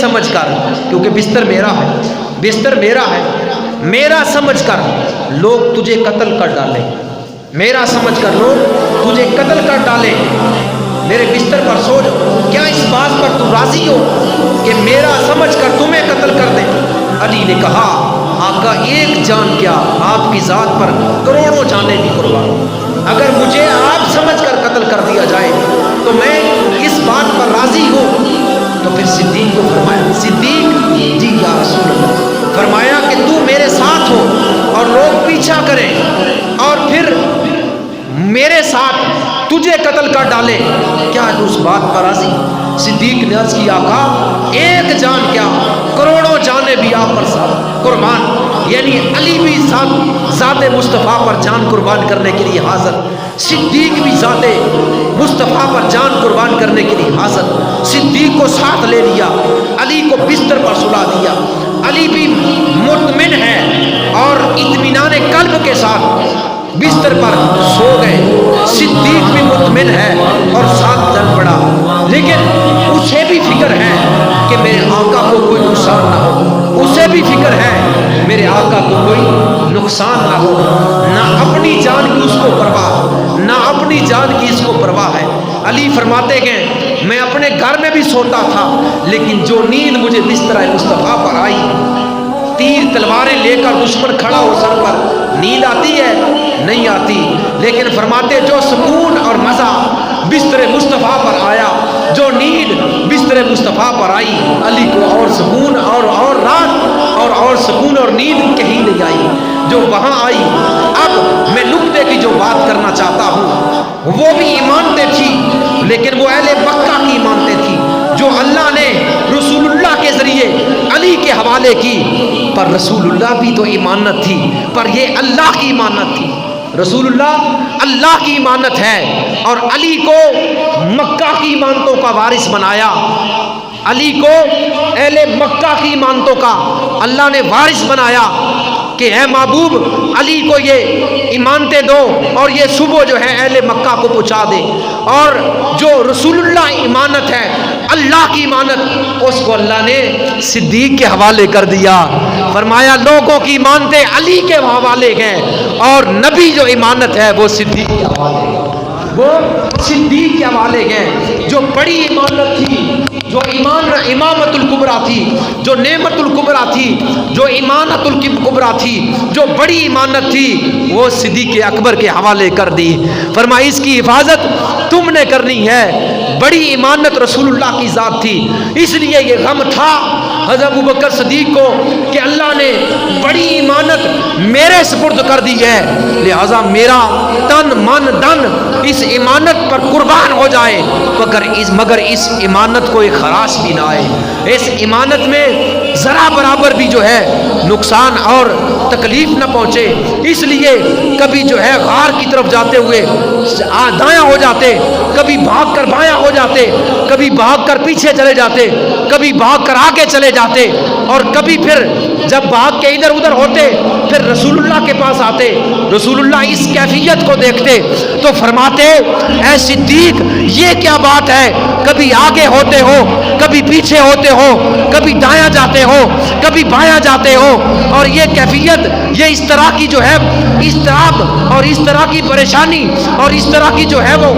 سمجھ کر، کیونکہ بستر میرا ہے، بستر میرا ہے، میرا سمجھ کر لوگ تجھے قتل کر ڈالیں، میرا سمجھ کر لوگ تجھے قتل کر ڈالیں، میرے بستر پر سو جاؤ، کیا اس بات پر تو راضی ہو کہ میرا سمجھ کر تمہیں قتل کر دیں؟ علی نے کہا آقا ایک جان کیا، آپ کی ذات پر کروڑوں جانیں بھی قربان، اگر مجھے آپ سمجھ کر قتل کر دیا جائے تو میں اس بات پر راضی ہوں۔ تو پھر صدیق کو فرمایا، صدیق جی یا رسول اللہ، فرمایا کہ تو میرے ساتھ ہو اور لوگ پیچھا کریں اور پھر میرے ساتھ تجھے قتل کر ڈالے، کیا تو اس بات پر راضی؟ صدیق نے عرض کی آقا ایک جان کیا، کروڑوں جانیں بھی آپ پر قربان، یعنی علی بھی ذات مصطفیٰ پر جان قربان کرنے کے لیے حاضر، صدیق بھی ذات مصطفیٰ پر جان قربان کرنے کے لیے حاضر۔ صدیق کو ساتھ لے لیا، علی کو بستر پر سلا دیا، علی بھی مطمئن ہے اور اطمینان قلب کے ساتھ بستر پر سو گئے، صدیق بھی مطمئن ہے اور ساتھ چل پڑا، لیکن اسے بھی فکر ہے کہ میرے آقا کو کوئی نقصان نہ ہو، اسے بھی فکر ہے میرے آقا کو کوئی نقصان نہ ہو، نہ اپنی جان کی اس کو پرواہ، نہ اپنی جان کی اس کو پرواہ ہے۔ علی فرماتے گئے میں اپنے گھر میں بھی سوتا تھا، لیکن جو نیند مجھے بستر مصطفیٰ پر آئی، تیر تلواریں لے کر دشمن کھڑا ہو سر پر، نیند آتی ہے؟ نہیں آتی، لیکن فرماتے جو سکون اور مزہ بستر مصطفیٰ پر آیا، جو نیند بستر مصطفیٰ پر آئی، علی کو اور سکون اور رات اور سکون اور نیند کہیں نہیں آئی جو وہاں آئی۔ اب میں نقطے کی جو بات کرنا چاہتا ہوں، وہ بھی ایمانتیں تھی، لیکن وہ اہل مکہ کی ایمانتیں تھی جو اللہ نے رسول اللہ کے ذریعے علی کے حوالے کی، پر رسول اللہ بھی تو ایمانت تھی، پر یہ اللہ کی ایمانت تھی۔ رسول اللہ اللہ کی ایمانت ہے اور علی کو مکہ کی ایمانتوں کا وارث بنایا، علی کو اہل مکہ کی ایمانتوں کا اللہ نے وارث بنایا کہ اے محبوب علی کو یہ ایمانتیں دو اور یہ صبح جو ہے اہل مکہ کو پہنچا دے، اور جو رسول اللہ ایمانت ہے اللہ کی ایمانت، اس کو اللہ نے صدیق کے حوالے کر دیا، فرمایا لوگوں کی ایمانتیں علی کے حوالے ہیں اور نبی جو ایمانت ہے وہ صدیق کے حوالے ہے، وہ صدیق کے حوالے ہیں۔ جو بڑی ایمانت تھی، جو امامت الکبریٰ تھی، جو نعمت الکبریٰ تھی، جو امانت الکبریٰ تھی، جو بڑی ایمانت تھی، وہ صدیق اکبر کے حوالے کر دی، فرمایا اس کی حفاظت تم نے کرنی ہے، بڑی ایمانت رسول اللہ کی ذات تھی، اس لیے یہ غم تھا حضرت ابوبکر صدیق کو کہ اللہ نے بڑی ایمانت میرے سپرد کر دی ہے، لہذا میرا تن من دن اس ایمانت پر قربان ہو جائے، مگر اس ایمانت کو ایک خراش بھی نہ آئے، اس ایمانت میں ذرا برابر بھی جو ہے نقصان اور تکلیف نہ پہنچے، اس لیے کبھی جو ہے غار کی طرف جاتے ہوئے دایاں ہو جاتے، کبھی بھاگ کر بایاں ہو جاتے، کبھی بھاگ کر پیچھے چلے جاتے، کبھی بھاگ کر آگے چلے جاتے، اور کبھی پھر جب بھاگ کے ادھر ادھر ہوتے پھر رسول اللہ کے پاس آتے، رسول اللہ اس کیفیت کو دیکھتے تو فرماتے اے صدیق یہ کیا بات ہے، کبھی آگے ہوتے ہو، کبھی پیچھے ہوتے ہو، کبھی دایاں جاتے ہو، کبھی بایاں جاتے ہو، اور یہ کیفیت، یہ اس طرح کی جو ہے اضطراب اور اس طرح کی پریشانی اور اس طرح کی جو ہے وہ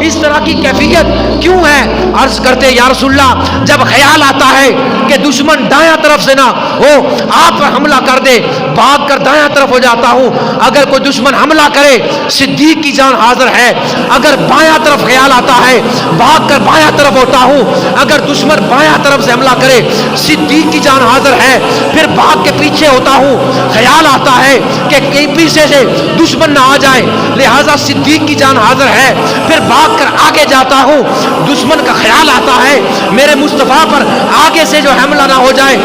اس طرح کی کیفیت کیوں ہے؟ عرض کرتے یا رسول اللہ جب خیال آتا ہے کہ دشمن دایاں طرف سے نہ ہو آپ پر حملہ کر دے، بھاگ کر دایاں طرف ہو جاتا ہوں، اگر کوئی دشمن حملہ کرے صدیق کی جان حاضر ہے، اگر بایاں طرف خیال آتا ہے بھاگ کر بایاں طرف ہوتا ہوں، اگر دشمن بایاں طرف سے حملہ کرے صدیق کی جان حاضر ہے، پھر بھاگ کے پیچھے ہوتا ہوں، خیال آتا ہے کہ کہیں پیچھے سے دشمن نہ آ جائے لہذا صدیق کی جان حاضر ہے، پھر بھاگ کر آگے جاتا ہوں، دشمن کا خیال آتا ہے میرے مصطفیٰ پر آگے سے جو حملہ نہ ہو جائے،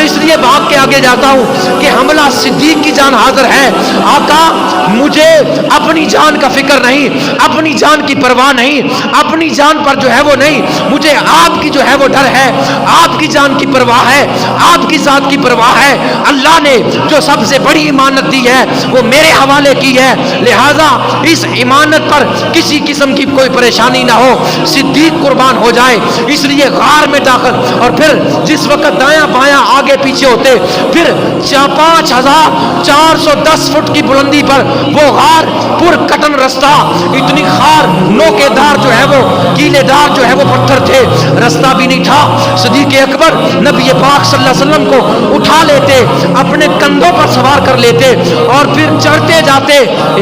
اس لیے بھاگ کے آگے جاتا ہوں کہ حملہ صدیق کی جان حاضر ہے۔ آقا مجھے اپنی جان کا فکر نہیں، اپنی جان کی پرواہ نہیں، اپنی جان پر جو ہے وہ نہیں، مجھے آپ کی جو ہے وہ ڈر ہے، آپ کی جان کی پرواہ ہے، آپ کی ذات کی پرواہ ہے، اللہ نے جو سب سے بڑی ایمانت دی ہے وہ میرے حوالے کی ہے، لہذا اس ایمانت پر کسی قسم کی کوئی پریشانی نہ ہو، صدیق قربان ہو جائے، اس لیے غار میں داخل، اور پھر جس وقت دایاں بایاں آگے پیچھے ہوتے، پھر 5410 فٹ کی بلندی پر وہ غار پر کٹن رستہ، اتنی خار نوکے دار جو ہے وہ کیلے دار جو ہے وہ پتھر تھے، رستہ بھی نہیں تھا۔ صدیق اکبر نبی پاک صلی اللہ علیہ وسلم کو اٹھا لیتے، اپنے کندھوں پر سوار کر لیتے اور پھر چڑھتے جاتے۔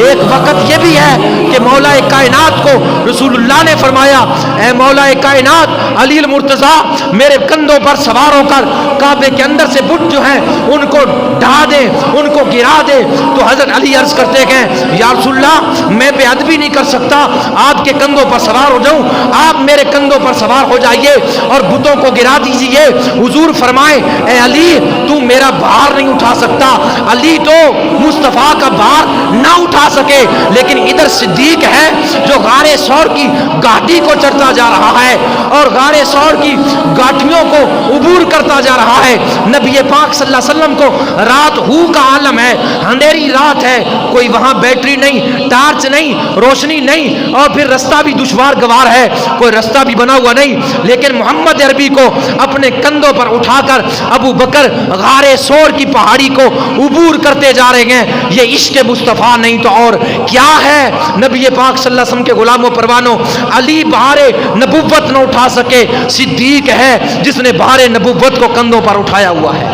ایک وقت یہ بھی ہے کہ مولا کائنات کو رسول اللہ نے فرمایا، اے مولا کائنات علی المرتضیٰ میرے کندھوں پر سوار ہو کر کعبے کے اندر سے بت جو ہیں ان کو ڈھا دے، ان کو گرا دے۔ تو حضرت علی عرض کرتے ہیں یا رسول اللہ میں بے ادبی نہیں کر سکتا، آپ کے کندھوں پر سوار ہو جاؤں، آپ میرے کندھوں پر سوار ہو جائیے اور بتوں کو گرا دیجیے۔ حضور فرمائے اے علی تو میرا بھار نہیں اٹھا سکتا۔ علی تو مصطفیٰ کا بھار نہ اٹھا سکے، لیکن ادھر صدیق ہے جو غار ثور کی گھاٹی کو چڑھتا جا رہا ہے اور غار ثور کی گھاٹیوں کو عبور کرتا جا رہا ہے۔ نبی پاک صلی اللہ علیہ وسلم کو رات ہو کا عالم ہے، اندھیری رات ہے، کوئی وہاں بیٹری نہیں، ٹارچ نہیں، روشنی نہیں، اور پھر رستہ بھی دشوار گوار ہے، کوئی رستہ بھی بنا ہوا نہیں، لیکن محمد عربی کو اپنے کندھوں پر اٹھا کر ابو بکر غار ثور کی پہاڑی کو عبور کرتے جا رہے ہیں۔ یہ عشق مصطفیٰ نہیں تو اور کیا ہے؟ نبی پاک صلی اللہ علیہ وسلم کے غلاموں پروانوں، علی بہار نبوت نہ اٹھا سکے، صدیق ہے جس نے بہار نبوت کو کندھوں پر اٹھایا ہوا ہے،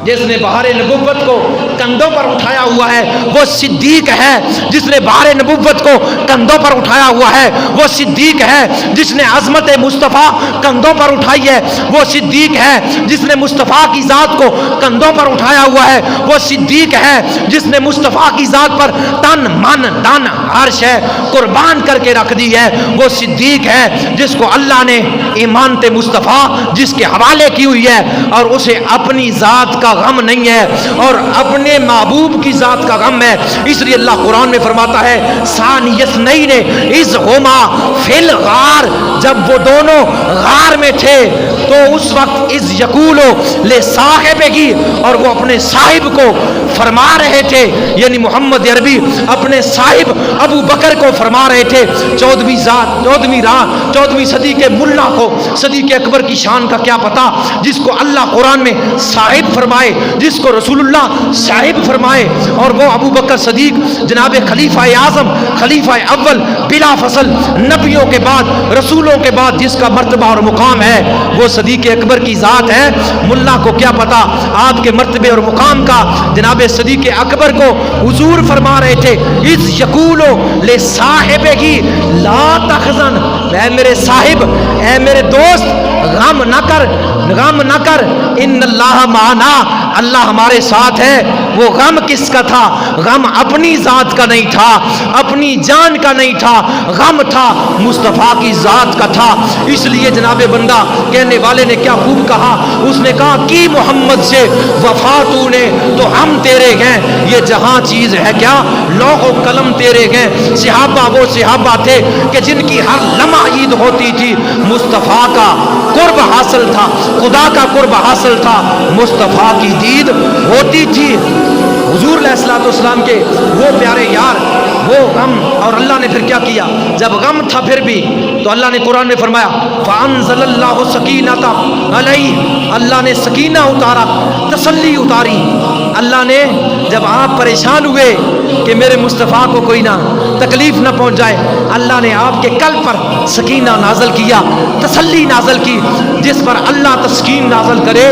جس نے بہار نبوت کو کندھوں پر اٹھایا ہوا ہے وہ صدیق ہے، جس نے بہار نبوت کو کندھوں پر اٹھایا ہوا ہے وہ صدیق ہے، جس نے عظمت مصطفیٰ کندھوں پر اٹھائی ہے وہ صدیق ہے، جس نے مصطفیٰ کی ذات کو کندھوں پر اٹھایا ہوا ہے وہ صدیق ہے، جس نے مصطفیٰ کی ذات پر تن من دن عرش ہے قربان کر کے رکھ دی ہے وہ صدیق ہے، جس کو اللہ نے ایمانت مصطفیٰ جس کے حوالے کی ہوئی ہے اور اسے اپنی ذات کا غم نہیں ہے اور اپنے محبوب کی ذات کا غم ہے۔ اس لیے اللہ قرآن میں فرماتا ہے ثانی اثنین اذ ہما فی الغار، جب وہ دونوں غار میں تھے تو اس وقت اذ یقول لصاحبہ، اور وہ اپنے صاحب کو فرما رہے تھے، یعنی محمد عربی اپنے صاحب ابو بکر کو فرما رہے تھے۔ 14ویں صدی کے ملا کو صدیق اکبر کی شان کا کیا پتا، جس کو اللہ قرآن میں صاحب فرمائے، جس کو رسول اللہ صاحب فرمائے، اور وہ ابو بکر صدیق جناب خلیفہ اعظم، خلیفہ اول بلا فصل، نبیوں کے بعد رسولوں کے بعد جس کا مرتبہ اور مقام ہے وہ صدیق اکبر کی ذات ہے۔ ملا کو کیا پتا آپ کے مرتبے اور مقام کا؟ جناب صدیق اکبر کو حضور فرما رہے تھے اذ یقول لصاحبہ لا تحزن، اے میرے صاحب، اے میرے دوست، غم نہ کر، غم نہ کر، ان اللہ معنا، اللہ ہمارے ساتھ ہے۔ وہ غم کس کا تھا؟ غم اپنی ذات کا نہیں تھا، اپنی جان کا نہیں تھا، غم تھا مصطفیٰ کی ذات کا تھا۔ اس لیے جناب بندہ کہنے والے نے کیا خوب کہا، اس نے کہا کی محمد سے وفا تو نے تو ہم تیرے گئے، یہ جہاں چیز ہے کیا لوح و قلم تیرے گئے۔ صحابہ وہ صحابہ تھے کہ جن کی ہر لمحہ عید ہوتی تھی، مصطفیٰ کا قرب حاصل تھا، خدا کا قرب حاصل تھا، مصطفیٰ کی دید ہوتی تھی۔ حضور علیہ الصلوۃ والسلام کے وہ پیارے یار، وہ غم، اور اللہ نے پھر کیا کیا؟ جب غم تھا پھر بھی تو اللہ نے قرآن میں فرمایا فَأَنزَلَ اللَّهُ سَكِينَةَ عَلَيْهِ، اللہ نے سکینہ اتارا، تسلی اتاری۔ اللہ نے جب آپ پریشان ہوئے کہ میرے مصطفیٰ کو کوئی نہ تکلیف نہ پہنچ جائے، اللہ نے آپ کے قلب پر سکینہ نازل کیا، تسلی نازل کی۔ جس پر اللہ تسکین نازل کرے،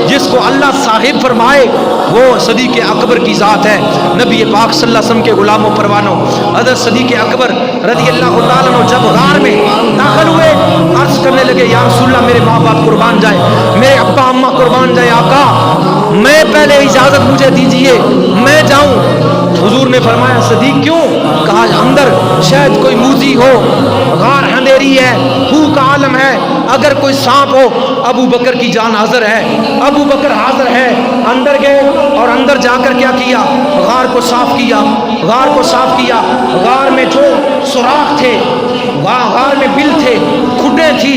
جس کو اللہ صاحب فرمائے، وہ صدیق اکبر کی ذات ہے۔ نبی پاک صلی اللہ علیہ وسلم کے غلاموں پروانوں، حضرت صدیق اکبر رضی اللہ تعالیٰ عنہ جب غار میں داخل ہوئے، عرض کرنے لگے یا رسول اللہ میرے ماں باپ قربان جائے، میرے ابا اماں قربان جائے، آقا میں پہلے اجازت مجھے دیجئے میں جاؤں۔ حضور نے فرمایا صدیق کیوں؟ کہا اندر شاید کوئی موذی ہو، غار اندھیری ہے، خو کا عالم ہے، اگر کوئی سانپ ہو۔ ابو بکر کی جان حاضر ہے، ابو بکر حاضر ہے، اندر گئے اور اندر جا کر کیا کیا؟ غار کو صاف کیا، غار کو صاف کیا۔ غار میں جو سوراخ تھے، غار میں بل تھے، کھڈیں تھی،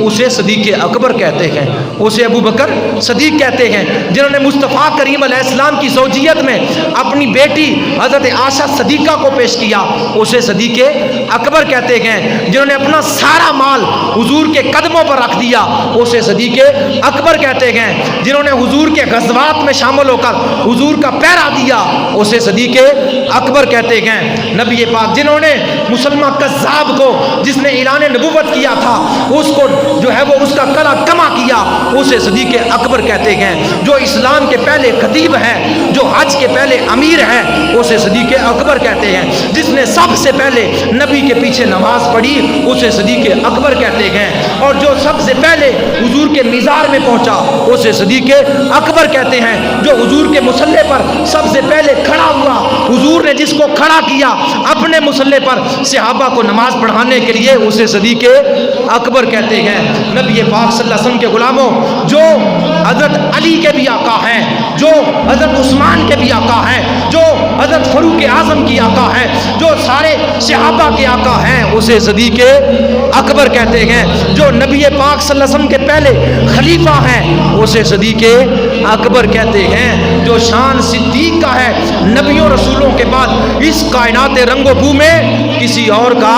اسے صدیق اکبر کہتے ہیں، اسے ابو بکر صدیق کہتے ہیں، جنہوں نے مصطفیٰ کریم علیہ السلام کی زوجیت میں اپنی بیٹی حضرت عائشہ صدیقہ کو پیش کیا، اسے صدیق اکبر کہتے ہیں، جنہوں نے اپنا سارا مال حضور کے قدموں پر رکھ دیا، اسے صدیق اکبر کہتے ہیں، جنہوں نے حضور کے غزوات میں شامل ہو کر حضور کا پہرا دیا، اسے صدیق اکبر کہتے ہیں۔ نبی پاک جنہوں نے مسلمہ کذاب کو جس نے اعلان نبوت کیا تھا اس کو جو ہے وہ اس کا کلا کما کیا، اسے صدیق اکبر کہتے ہیں۔ جو اسلام کے پہلے خطیب ہے، جو حج کے پہلے امیر ہے، اسے صدیق اکبر کہتے ہیں۔ جس نے سب سے پہلے نبی کے پیچھے نماز پڑھی، اسے صدیق اکبر کہتے ہیں۔ اور جو سب سے پہلے حضور کے مزار میں پہنچا، اسے صدیق اکبر کہتے ہیں۔ جو حضور کے مصلی پر سب سے پہلے کھڑا ہوا، حضور نے جس کو کھڑا کیا اپنے مصلی پر صحابہ کو نماز پڑھانے کے لیے، اسے صدیق اکبر کہتے ہیں۔ نبی پاک صلی اللہ علیہ وسلم کے غلاموں، جو حضرت علی کے بھی آقا ہیں، جو حضرت عثمان کے بھی آقا ہیں، جو حضرت فاروق اعظم کی آقا ہیں، جو سارے صحابہ کے آقا ہیں، اسے صدیق اکبر کہتے ہیں۔ جو نبی پاک صلی اللہ علیہ وسلم کے پہلے خلیفہ ہیں، اسے صدیق اکبر کہتے ہیں۔ جو شان صدیق کا ہے نبیوں رسولوں کے بعد اس کائنات رنگ و بو میں کسی اور کا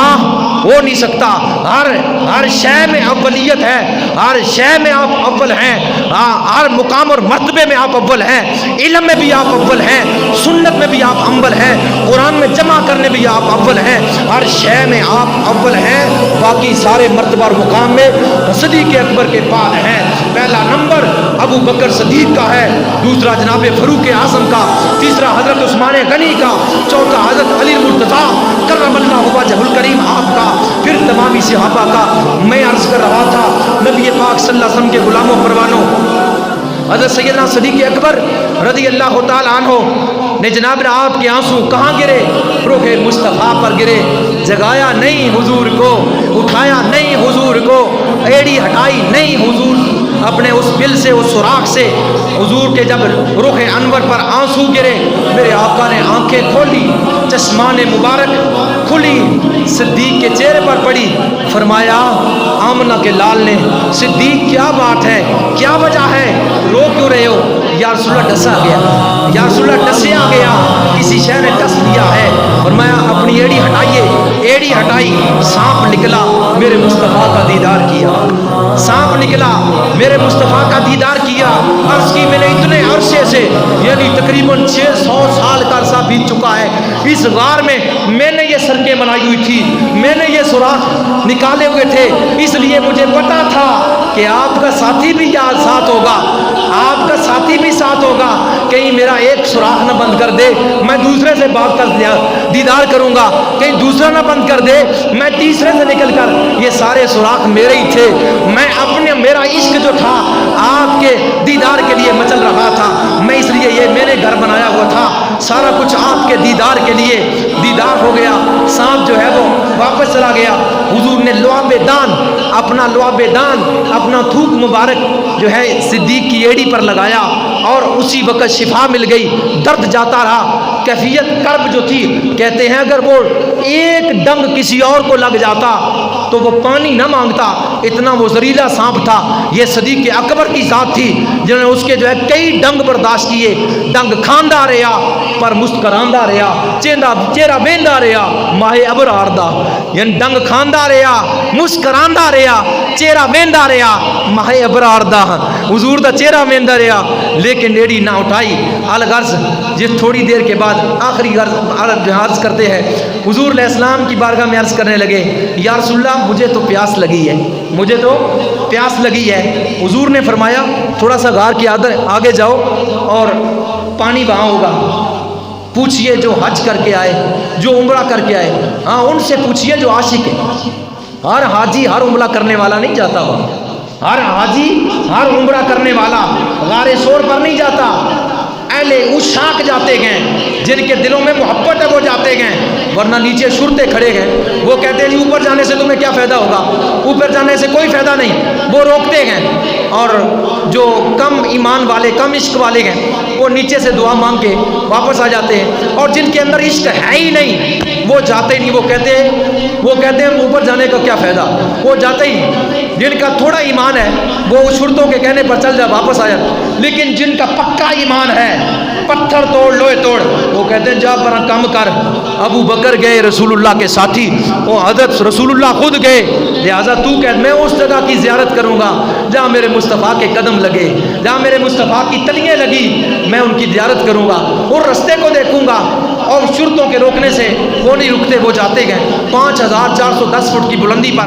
ہو نہیں سکتا۔ ہر شے میں اولیت ہے، ہر شے میں آپ اول ہیں، ہر مقام اور مرتبے میں آپ اول ہیں، علم میں بھی آپ اول ہیں، سنت میں بھی آپ اول ہیں، قرآن میں جمع کرنے بھی آپ اول ہیں، ہر شے میں آپ اول ہیں۔ باقی سارے مرتبہ اور مقام میں صدیق اکبر کے بعد ہیں۔ پہلا نمبر ابو بکر صدیق کا ہے، دوسرا جناب فاروق اعظم کا، تیسرا حضرت عثمان غنی کا، چوتھا حضرت علی مرتضیٰ کرم اللہ وجہ الکریم آپ کا، پھر تمامی صحابہ کا۔ میں عرض کر رہا تھا نبی پاک صلی اللہ علیہ وسلم کے غلاموں پروانوں، حضرت سیدنا صدیق اکبر رضی اللہ تعالی عنہ نے جناب آپ کے آنسو کہاں گرے؟ روح مصطفیٰ پر گرے۔ جگایا نہیں حضور کو، اٹھایا نہیں حضور کو، ایڑی ہٹائی نہیں حضور اپنے اس بل سے، اس سوراخ سے۔ حضور کے جب رخ انور پر آنسو گرے، میرے آقا نے آنکھیں کھولی، چشمان مبارک کھلی، صدیق کے چہرے پر پڑی، فرمایا آمنہ کے لال نے، صدیق کیا بات ہے، کیا وجہ ہے، رو کیوں رہے ہو؟ یا رسول اللہ ڈسا گیا، یا رسول اللہ ڈسیا گیا، کسی شے نے ڈس دیا ہے۔ فرمایا اپنی ایڑی ہٹائیے، ایڑی ہٹائی، سانپ نکلا، میرے مصطفیٰ کا دیدار کیا، سانپ نکلا، میرے مصطفیٰ کا دیدار کیا۔ عرض کی میں نے اتنے عرصے سے، یعنی تقریباً 600 سال کا عرصہ بیت چکا ہے، اس غار میں نے یہ سڑکیں بنائی ہوئی تھی، میں نے یہ سوراخ نکالے ہوئے تھے، اس لیے مجھے پتا تھا کہ آپ کا ساتھی بھی یہاں ساتھ ہوگا، آپ کا ساتھی بھی ساتھ ہوگا، کہیں میرا ایک سوراخ نہ بند کر دے، میں دوسرے سے بات کر دیدار کروں گا، کہیں دوسرا نہ بند کر دے، میں تیسرے سے نکل کر، یہ سارے سوراخ میرے ہی تھے، میں اپنے میرا عشق جو تھا آپ کے دیدار کے لیے مچل رہا تھا، میں اس لیے یہ میں نے گھر بنایا ہوا تھا، سارا کچھ آپ کے دیدار کے لیے، دیدار ہو گیا، سانپ جو ہے وہ واپس چلا گیا۔ حضور نے لعاب دان، اپنا تھوک مبارک جو ہے صدیق کی ایڑی پر لگایا، اور اسی وقت شفا مل گئی، درد جاتا رہا، کیفیت کرب جو تھی، کہتے ہیں اگر وہ ایک ڈنگ کسی اور کو لگ جاتا تو وہ پانی نہ مانگتا، اتنا وہ زہریلا سانپ تھا۔ یہ صدیق اکبر کی ذات تھی جنہوں نے اس کے جو ہے کئی ڈنگ برداشت کیے، ڈنگ کھاندا رہا پر مسکراندا رہا، چہرہ ویندا رہا، ماہ ابرار دا، یعنی ڈنگ کھاندا رہا، مسکراندا رہا، چہرہ ویندا رہا، ماہ ابرار دا، حضور دا چہرہ ویندا رہا، لیکن ایڑی نہ اٹھائی۔ الغرض جس تھوڑی دیر کے بعد آخری عرض کرتے ہیں، حضور علیہ السلام کی بارگاہ میں عرض کرنے لگے، یا رسول اللہ مجھے تو پیاس لگی ہے، مجھے تو پیاس لگی ہے۔ حضور نے فرمایا تھوڑا سا غار کے آگے جاؤ اور پانی وہاں ہوگا، پوچھئے جو حج کر کے آئے، جو عمرہ کر کے آئے، ہاں ان سے پوچھئے جو عاشق ہے۔ ہر حاجی ہر عمرہ کرنے والا نہیں جاتا ہوا، ہر حاجی ہر عمرہ کرنے والا غار سور پر نہیں جاتا، اہل عشاق جاتے ہیں، جن کے دلوں میں محبت ہے وہ جاتے ہیں، ورنہ نیچے شرطے کھڑے ہیں، وہ کہتے ہیں جی اوپر جانے سے تمہیں کیا فائدہ ہوگا، اوپر جانے سے کوئی فائدہ نہیں، وہ روکتے ہیں۔ اور جو کم ایمان والے, کم عشق والے ہیں, وہ نیچے سے دعا مانگ کے واپس آ جاتے ہیں, اور جن کے اندر عشق ہے ہی نہیں وہ جاتے ہی نہیں. وہ کہتے ہیں اوپر جانے کا کیا فائدہ, وہ جاتے ہی نہیں. جن کا تھوڑا ایمان ہے وہ شرطوں کے کہنے پر چل جا واپس آ جاتے, لیکن جن کا پکا ایمان ہے, پتھر توڑ لوہے توڑ, وہ کہتے ہیں جا پر کم کر. ابو بکر گئے رسول اللہ کے ساتھی, وہ حضرت رسول اللہ خود گئے, لہٰذا تو کہ میں اس جگہ کی زیارت کروں گا جہاں میرے مصطفیٰ کے قدم لگے, جہاں میرے مصطفیٰ کی تلیاں لگی, میں ان کی زیارت کروں گا اور رستے کو دیکھوں گا. اور شرطوں کے روکنے سے وہ نہیں رکتے, وہ جاتے گئے 5410 فٹ کی بلندی پر.